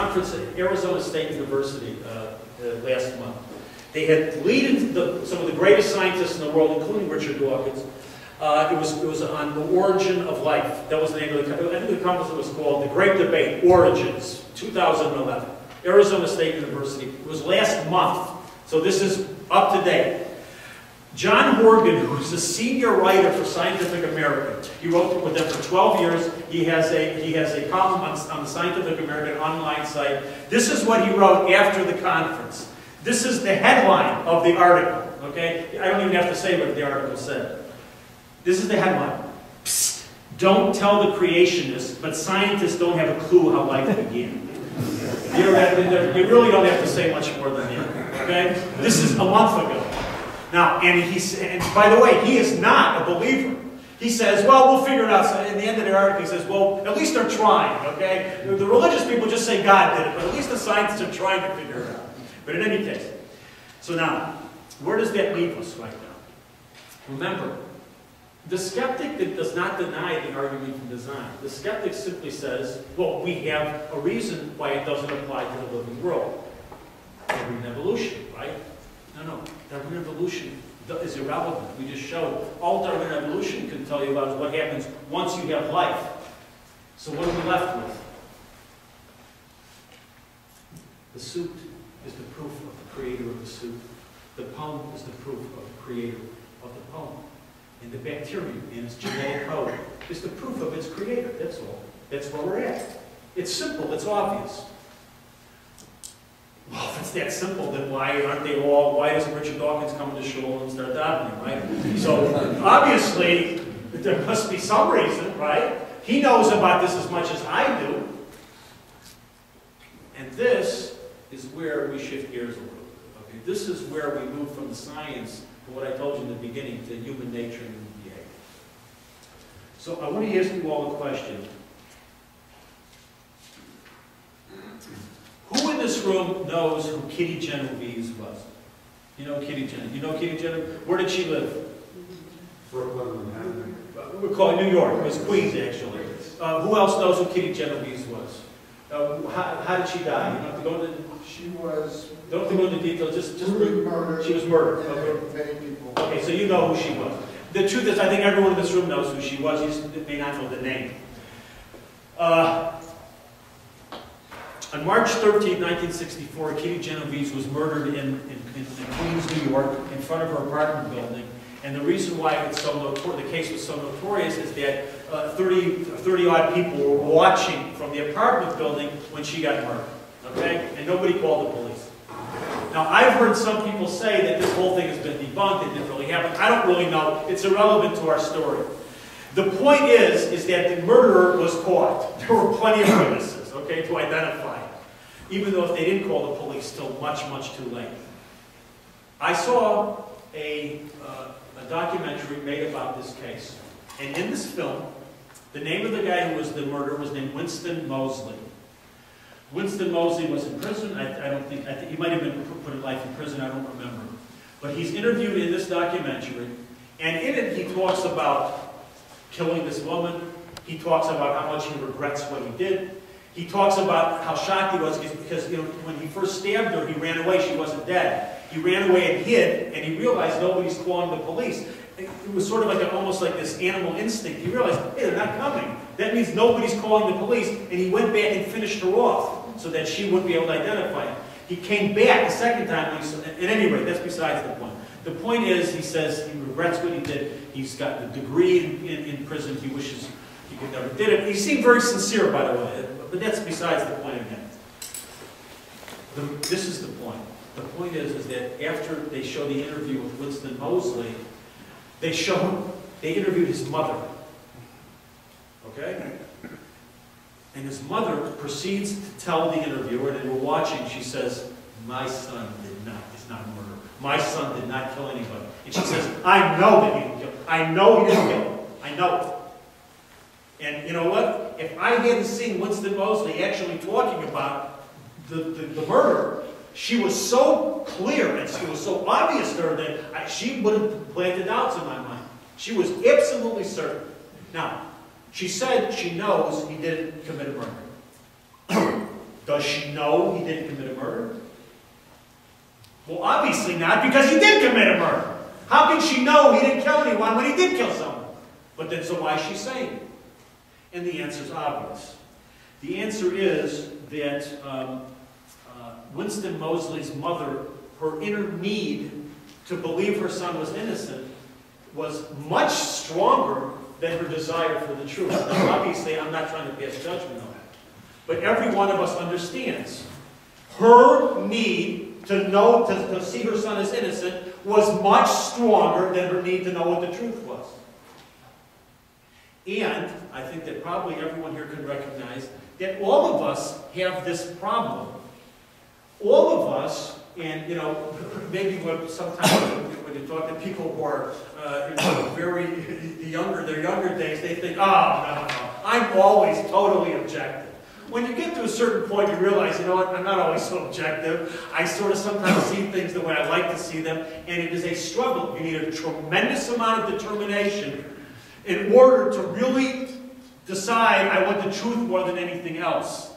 conference at Arizona State University last month. They had some of the greatest scientists in the world, including Richard Dawkins. It was on the origin of life. That was the name of the conference. I think the conference was called The Great Debate, Origins, 2011. Arizona State University. It was last month, so this is up to date. John Horgan, who's a senior writer for Scientific American, he wrote with them for 12 years. He has a column on the Scientific American online site. This is what he wrote after the conference. This is the headline of the article, okay? I don't even have to say what the article said. This is the headline. Psst, don't tell the creationists, but scientists don't have a clue how life began. You really don't have to say much more than that, okay? This is a month ago. Now, and by the way, he is not a believer. He says, well, we'll figure it out. So in the end of the article, he says, well, at least they're trying, okay? The religious people just say God did it, but at least the scientists are trying to figure it out. But in any case, so now, where does that leave us right now? Remember, the skeptic that does not deny the argument from design. The skeptic simply says, well, we have a reason why it doesn't apply to the living world. Darwinian evolution, right? No, Darwinian evolution is irrelevant. We just showed all Darwinian evolution can tell you about is what happens once you have life. So what are we left with? The suit is the proof of the creator of the suit. The poem is the proof of the creator of the poem. And the bacterium in its genetic code is the proof of its creator. That's all. That's where we're at. It's simple. It's obvious. Well, if it's that simple, then why doesn't Richard Dawkins come to shul and start davening, right? So, obviously, there must be some reason, right? He knows about this as much as I do. And this is where we shift gears a little bit. Okay? This is where we move from the science to what I told you in the beginning, to human nature and human behavior. So, I want to ask you all a question. Who in this room knows who Kitty Genovese was? You know Kitty Genovese? You know Kitty Genovese? Where did she live? Brooklyn, Manhattan. We're calling New York. It was Queens, actually. Who else knows who Kitty Genovese was? How did she die? You don't have to go into. She was. Don't have to go into detail. Just murdered. She was murdered. Okay. Many people. Okay, so you know who she was. The truth is, I think everyone in this room knows who she was. You just may not know the name. On March 13, 1964, Kitty Genovese was murdered in Queens, New York, in front of her apartment building. And the reason why it's so the case was so notorious is that 30-odd people were watching from the apartment building when she got murdered. Okay? And nobody called the police. Now, I've heard some people say that this whole thing has been debunked, it didn't really happen. I don't really know. It's irrelevant to our story. The point is that the murderer was caught. There were plenty of witnesses, okay, to identify him. Even though if they didn't call the police till much, much too late. I saw a documentary made about this case. And in this film, the name of the guy who was the murderer was named Winston Moseley. Winston Moseley was in prison. I think he might have been put in life in prison. I don't remember. But he's interviewed in this documentary. And in it, he talks about killing this woman. He talks about how much he regrets what he did. He talks about how shocked he was because when he first stabbed her, he ran away. She wasn't dead. He ran away and hid, and he realized nobody's calling the police. It was sort of like almost like this animal instinct. He realized, hey, they're not coming. That means nobody's calling the police, and he went back and finished her off so that she wouldn't be able to identify him. He came back a second time. At any rate, that's besides the point. The point is, he says he regrets what he did. He's got a degree in prison. He wishes he could never did it. He seemed very sincere, by the way. But that's besides the point again. This is the point. The point is that after they show the interview with Winston Moseley, they interviewed his mother. Okay? And his mother proceeds to tell the interviewer, and we're watching, she says, my son is not a murderer. My son did not kill anybody. And she says, I know that he didn't kill him. I know he didn't kill him. I know it. And you know what? If I hadn't seen Winston Moseley actually talking about the murder, she was so clear and it was so obvious to her that she would have planted doubts in my mind. She was absolutely certain. Now, she said she knows he didn't commit a murder. Does she know he didn't commit a murder? Well, obviously not, because he did commit a murder. How can she know he didn't kill anyone when he did kill someone? But then, so why is she saying it? And the answer is obvious. The answer is that Winston Moseley's mother, her inner need to believe her son was innocent was much stronger than her desire for the truth. Now, obviously, I'm not trying to pass judgment on that. But every one of us understands her need to know, to see her son as innocent was much stronger than her need to know what the truth was. And I think that probably everyone here can recognize that all of us have this problem. All of us, and you know, maybe sometimes when you talk to people who are their younger days, they think, oh, no, I'm always totally objective. When you get to a certain point, you realize, you know what, I'm not always so objective. I sort of sometimes see things the way I like to see them, and it is a struggle. You need a tremendous amount of determination in order to really decide, I want the truth more than anything else.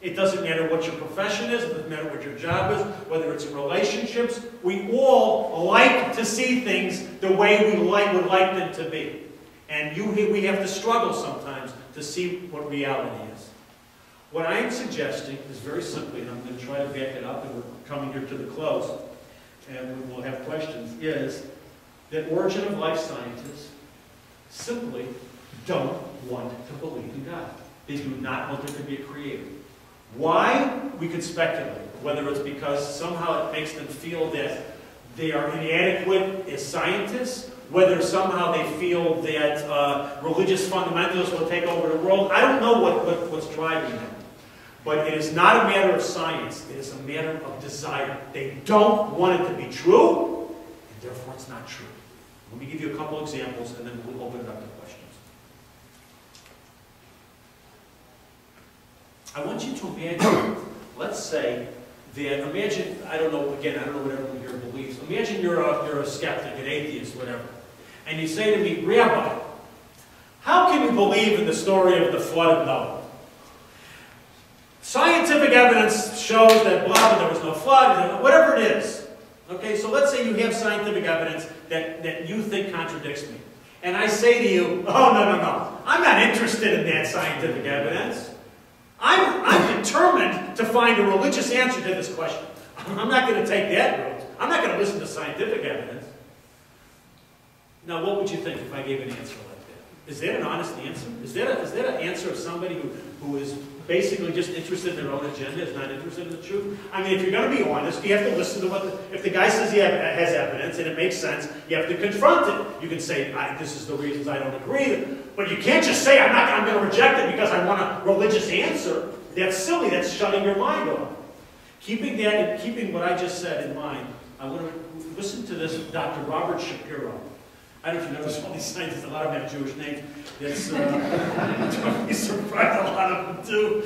It doesn't matter what your profession is, it doesn't matter what your job is, whether it's in relationships. We all like to see things the way we would like them to be. And we have to struggle sometimes to see what reality is. What I am suggesting is very simply, and I'm going to try to back it up, and we're coming here to the close, and we'll have questions, is that origin of life scientists simply don't want to believe in God. They do not want there to be a creator. Why? We could speculate. Whether it's because somehow it makes them feel that they are inadequate as scientists, whether somehow they feel that religious fundamentalists will take over the world. I don't know what's driving them. But it is not a matter of science. It is a matter of desire. They don't want it to be true, and therefore it's not true. Let me give you a couple examples, and then we'll open it up to questions. I want you to imagine, let's say, that, imagine, I don't know what everyone here believes. Imagine you're a skeptic, an atheist, whatever. And you say to me, Rabbi, how can you believe in the story of the flood of Noah? Scientific evidence shows that blah, there was no flood, whatever it is. Okay, so let's say you have scientific evidence that you think contradicts me. And I say to you, oh, no, I'm not interested in that scientific evidence. I'm determined to find a religious answer to this question. I'm not going to take that route. I'm not going to listen to scientific evidence. Now, what would you think if I gave an answer like that? Is that an honest answer? Is that an answer of somebody who is basically just interested in their own agenda, is not interested in the truth? I mean, if you're going to be honest, you have to listen to if the guy says he has evidence and it makes sense, you have to confront it. You can say, this is the reasons I don't agree. But you can't just say, I'm going to reject it because I want a religious answer. That's silly. That's shutting your mind off. Keeping that and keeping what I just said in mind, I want to listen to this Dr. Robert Shapiro. I don't know if you notice all these scientists, a lot of them have Jewish names. It's, you're surprised a lot of them do.